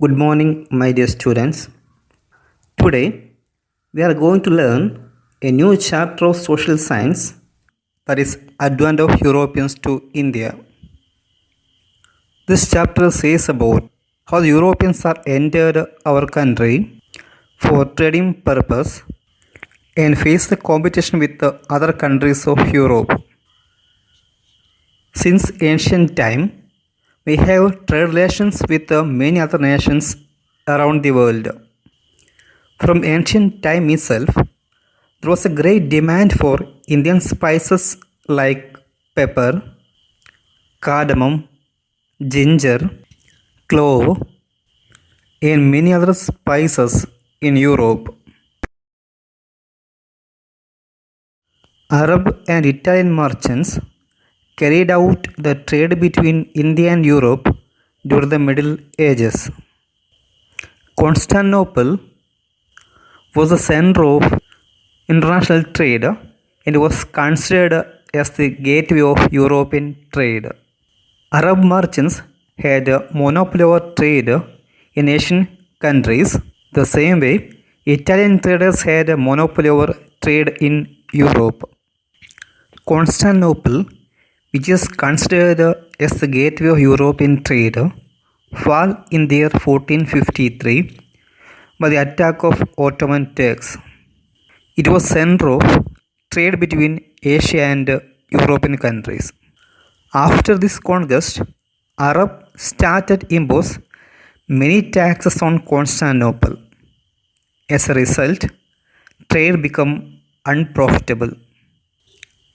Good morning, my dear students. Today, we are going to learn a new chapter of social science, that is Advent of Europeans to India. This chapter says about how the Europeans are entered our country for trading purpose and face the competition with the other countries of Europe. Since ancient time, we have trade relations with many other nations around the world. From ancient time itself, there was a great demand for Indian spices like pepper, cardamom, ginger, clove, and many other spices in Europe. Arab and Italian merchants carried out the trade between India and Europe during the Middle Ages. Constantinople was the center of international trade and was considered as the gateway of European trade. Arab merchants had a monopoly over trade in Asian countries, the same way Italian traders had a monopoly over trade in Europe. Constantinople, which is considered as the gateway of European trade, fell in the year 1453 by the attack of Ottoman Turks. It was center of trade between Asia and European countries. After this conquest, Arab started impose many taxes on Constantinople. As a result, trade became unprofitable.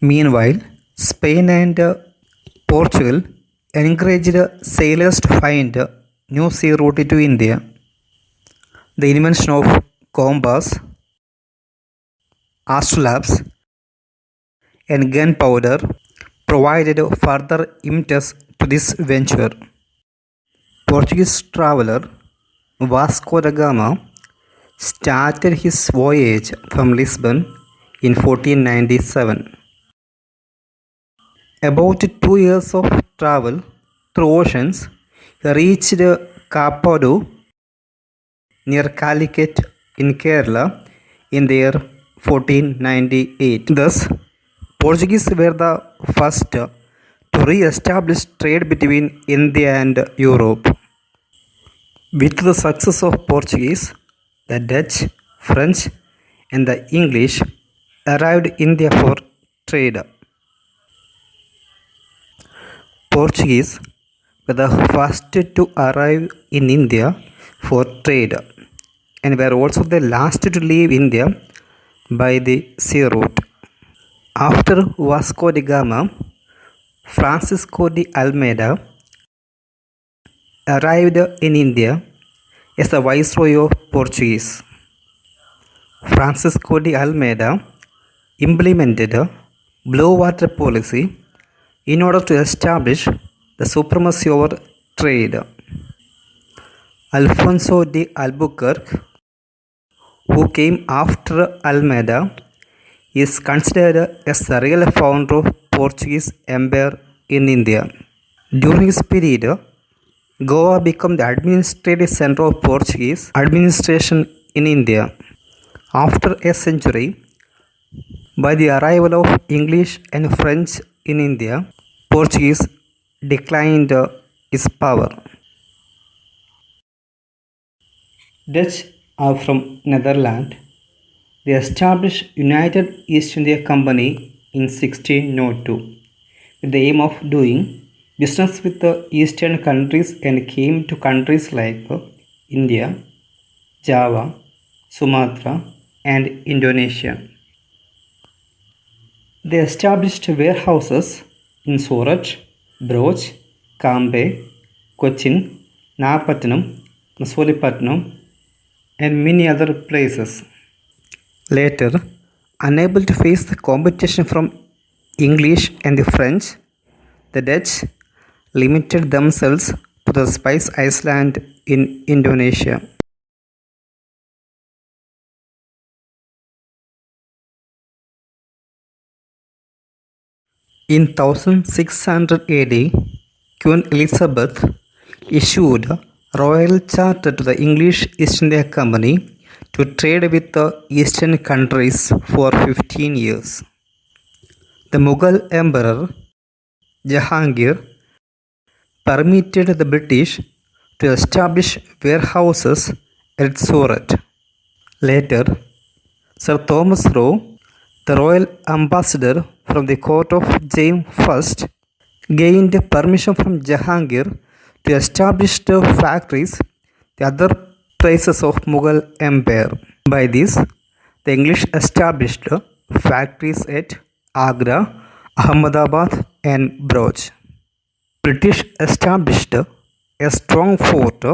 Meanwhile, Spain and Portugal encouraged sailors to find new sea route to India. The invention of compass, astrolabes, and gunpowder provided further impetus to this venture. Portuguese traveler Vasco da Gama started his voyage from Lisbon in 1497. About 2 years of travel through oceans, he reached Kapadu near Calicut in Kerala in the year 1498. Thus, Portuguese were the first to re-establish trade between India and Europe. With the success of Portuguese, the Dutch, French, and the English arrived India for trade. Portuguese were the first to arrive in India for trade and were also the last to leave India by the sea route. After Vasco da Gama, Francisco de Almeida arrived in India as the Viceroy of Portuguese. Francisco de Almeida implemented a blue water policy in order to establish the supremacy over trade. Alfonso de Albuquerque, who came after Almeida, is considered as the real founder of Portuguese Empire in India. During his period, Goa became the administrative center of Portuguese administration in India. After a century, by the arrival of English and French in India, Portuguese declined its power. Dutch are from Netherlands. They established United East India Company in 1602 with the aim of doing business with the eastern countries and came to countries like India, Java, Sumatra, and Indonesia. They established warehouses in Surat, Broch, Cambe, Cochin, Napatnam, Masolipatnam, and many other places. Later, unable to face the competition from English and the French, the Dutch limited themselves to the Spice Island in Indonesia. In 1600 AD, Queen Elizabeth issued royal charter to the English East India Company to trade with the eastern countries for 15 years. The Mughal Emperor Jahangir permitted the British to establish warehouses at Surat. Later, Sir Thomas Roe, the royal ambassador from the court of James I, gained permission from Jahangir to establish the factories the other places of Mughal Empire. By this, the English established factories at Agra, Ahmedabad and Bhuj. British established a strong fort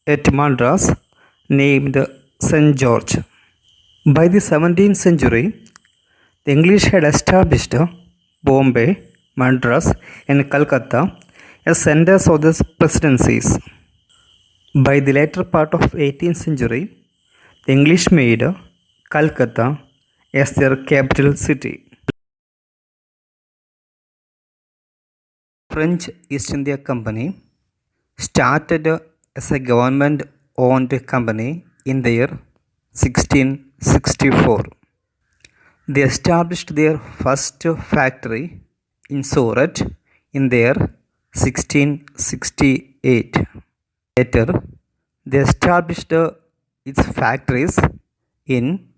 at Madras named St. George. By the 17th century, the English had established Bombay, Madras and Calcutta as centers of the presidencies. By the later part of 18th century, the English made Calcutta as their capital city. French East India Company started as a government-owned company in the year 1664. They established their first factory in Surat in the year 1668. Later, they established its factories in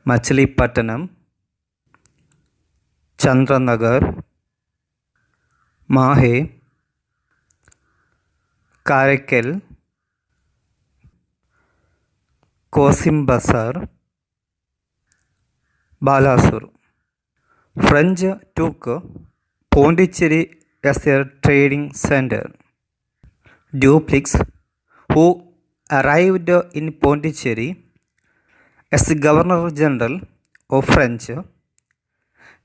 Machilipattanam, Chandranagar, Mahe, Karaikal, Kosim Bazar, Balasur. French took Pondicherry as their trading center. Dupleix, who arrived in Pondicherry as the Governor General of French,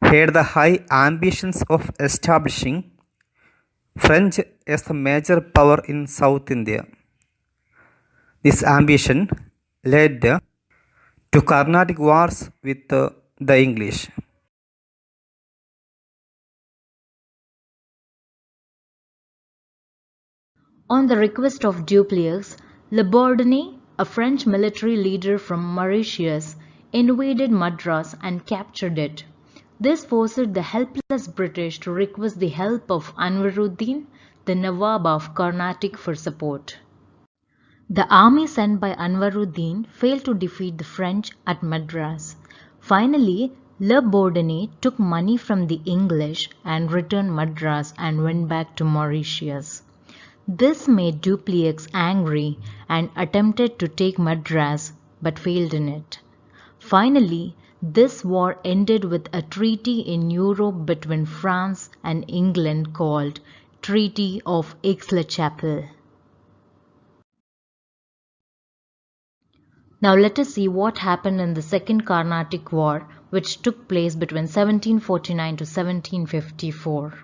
had the high ambitions of establishing French as the major power in South India. This ambition led to Carnatic wars with the English. On the request of Dupleix, Le Bourdonnais, a French military leader from Mauritius, invaded Madras and captured it. This forced the helpless British to request the help of Anwaruddin, the Nawab of Carnatic, for support. The army sent by Anwaruddin failed to defeat the French at Madras. Finally, Le Bourdonnais took money from the English and returned Madras and went back to Mauritius. This made Dupleix angry and attempted to take Madras but failed in it. Finally, this war ended with a treaty in Europe between France and England called Treaty of Aix-la-Chapelle. Now let us see what happened in the Second Carnatic War, which took place between 1749 to 1754.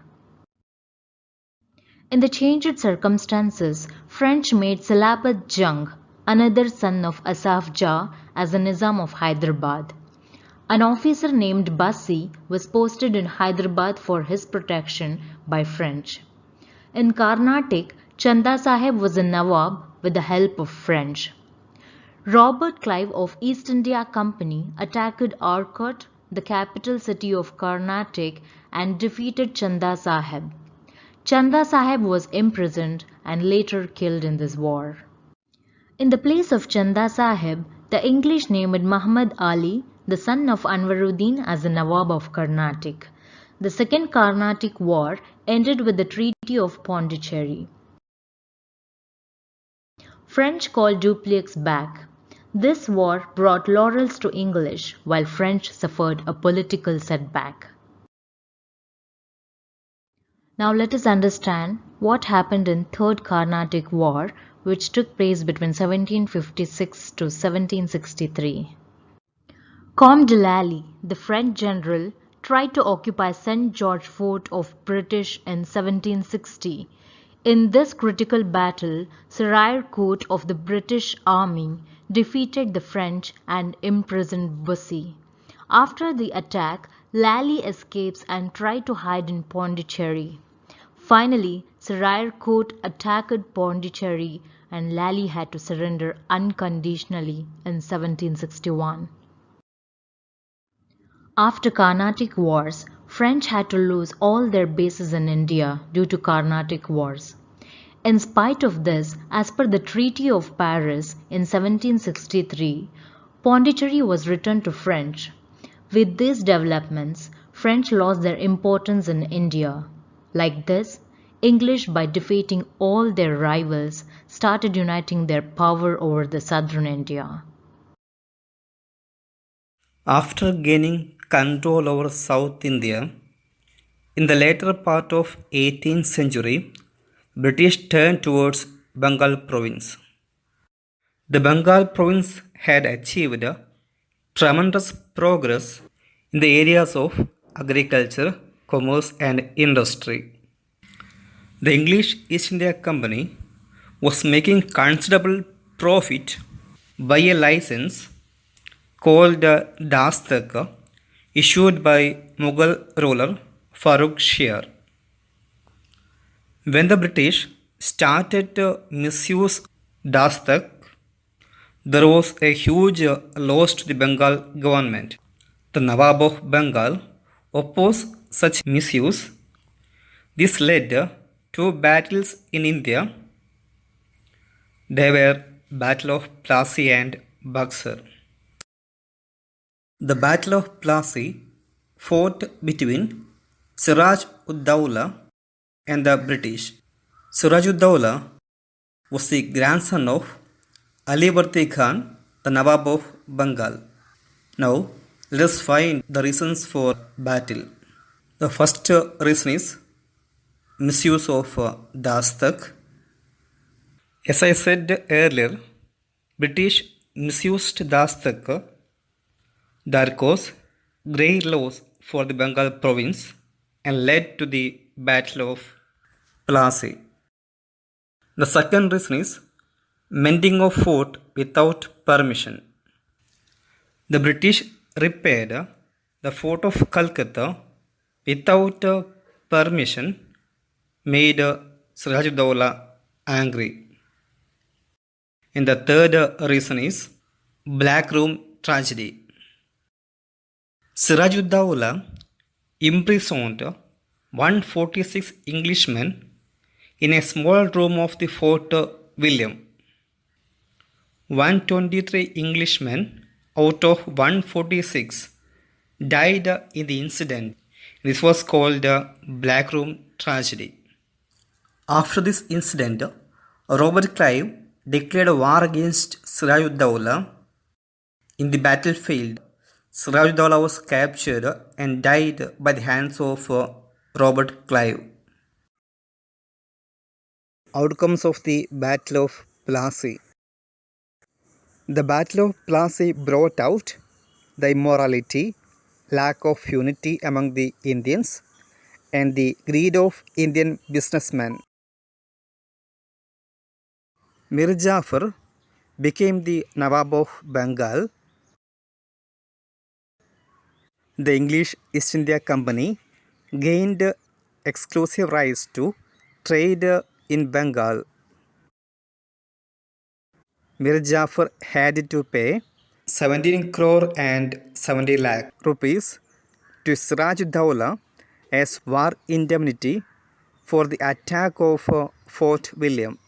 In the changed circumstances, French made Salabat Jung, another son of Asaf Jah, as the Nizam of Hyderabad. An officer named Bassi was posted in Hyderabad for his protection by French. In Carnatic, Chanda Sahib was a Nawab with the help of French. Robert Clive of East India Company attacked Arcot, the capital city of Carnatic, and defeated Chanda Sahib. Chanda Sahib was imprisoned and later killed in this war. In the place of Chanda Sahib, the English named Muhammad Ali, the son of Anwaruddin, as the Nawab of Carnatic. The Second Carnatic War ended with the Treaty of Pondicherry. French called Dupleix back. This war brought laurels to English, while French suffered a political setback. Now let us understand what happened in Third Carnatic War, which took place between 1756 to 1763. Comte de Lally, the French general, tried to occupy St. George Fort of British in 1760. In this critical battle, Sir Eyre Coote of the British Army defeated the French and imprisoned Bussy. After the attack, Lally escapes and tried to hide in Pondicherry. Finally, Sir Eyre Coote attacked Pondicherry and Lally had to surrender unconditionally in 1761. After Carnatic Wars, French had to lose all their bases in India due to Carnatic Wars. In spite of this, as per the Treaty of Paris in 1763, Pondicherry was returned to French. With these developments, French lost their importance in India. Like this, English, by defeating all their rivals, started uniting their power over the southern India. After gaining control over South India, in the later part of 18th century, British turned towards Bengal province. The Bengal province had achieved tremendous progress in the areas of agriculture, commerce, and industry. The English East India Company was making considerable profit by a license called Dastak issued by Mughal ruler Farooq Shah. When the British started to misuse Dastak, there was a huge loss to the Bengal government. The Nawab of Bengal opposed such misuse. This led to two battles in India. They were Battle of Plassey and Buxar. The Battle of Plassey fought between Siraj ud Dawla and the British. Siraj ud Dawla was the grandson of Ali Bardi Khan, the Nawab of Bengal. Now, let us find the reasons for battle. The first reason is misuse of Dastak. As I said earlier, British misused Dastak that caused great loss for the Bengal province and led to the Battle of Plassey. The second reason is mending of fort without permission. The British repaired the fort of Calcutta without permission, made Sirajuddaula angry. And the third reason is Black Room tragedy. Sirajuddaula imprisoned 146 Englishmen in a small room of the Fort William. 123 Englishmen out of 146 died in the incident. This was called the Black Room tragedy. After this incident, Robert Clive declared a war against Sirajuddaula. In the battlefield, Sirajuddaula was captured and died by the hands of Robert Clive. Outcomes of the Battle of Plassey. The Battle of Plassey brought out the immorality, lack of unity among the Indians, and the greed of Indian businessmen. Mir Jafar became the Nawab of Bengal. The English East India Company gained exclusive rights to trade in Bengal. Mir Jafar had to pay 17 crore and 70 lakh rupees to Sirajuddaula as war indemnity for the attack of Fort William.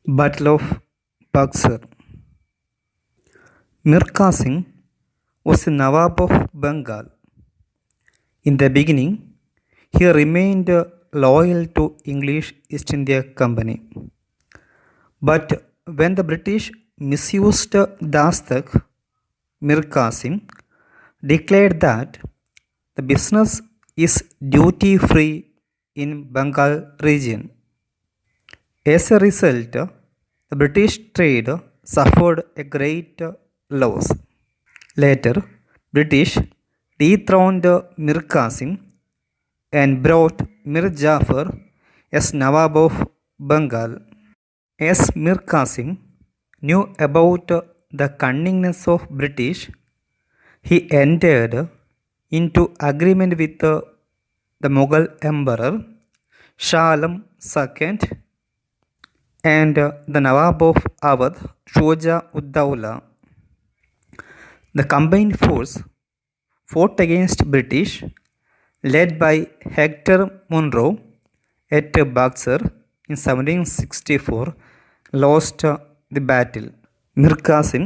Battle of Buxar. Mir Qasim was the Nawab of Bengal. In the beginning, he remained loyal to English East India Company. But when the British misused Dastak, Mir Qasim declared that the business is duty-free in Bengal region. As a result, the British trade suffered a great loss. Later, British dethroned Mir Qasim and brought Mir Jafar as Nawab of Bengal. As Mir Qasim knew about the cunningness of British, he entered into agreement with the Mughal Emperor Shah Alam II and the Nawab of Awadh, Shoja Uddaulah. The combined force fought against British, led by Hector Munro at Buxar in 1764, lost the battle. Mir Qasim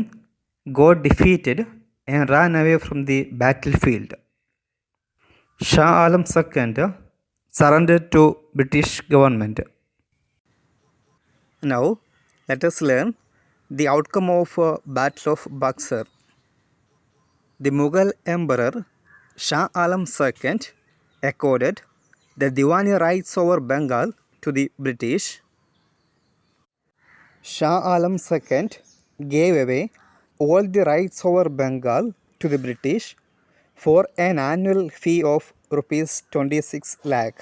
got defeated and ran away from the battlefield. Shah Alam II surrendered to British government. Now, let us learn the outcome of Battle of Buxar. The Mughal Emperor Shah Alam II accorded the Diwani rights over Bengal to the British. Shah Alam II gave away all the rights over Bengal to the British for an annual fee of rupees 26 lakh.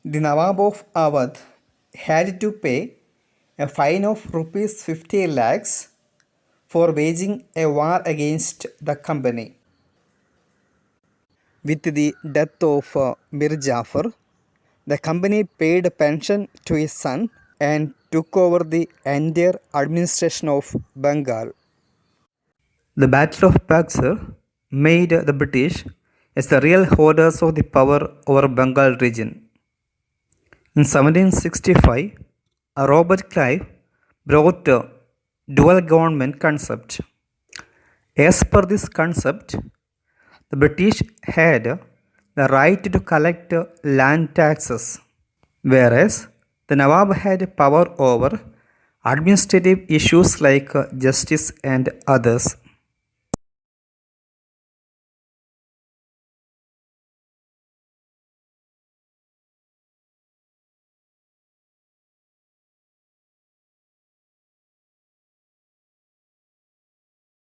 The Nawab of Awadh had to pay a fine of rupees 50 lakhs for waging a war against the company. With the death of Mir Jafar, the company paid a pension to his son and took over the entire administration of Bengal. The Battle of Buxar made the British as the real holders of the power over Bengal region. In 1765, Robert Clive brought a dual government concept. As per this concept, the British had the right to collect land taxes, whereas the Nawab had power over administrative issues like justice and others.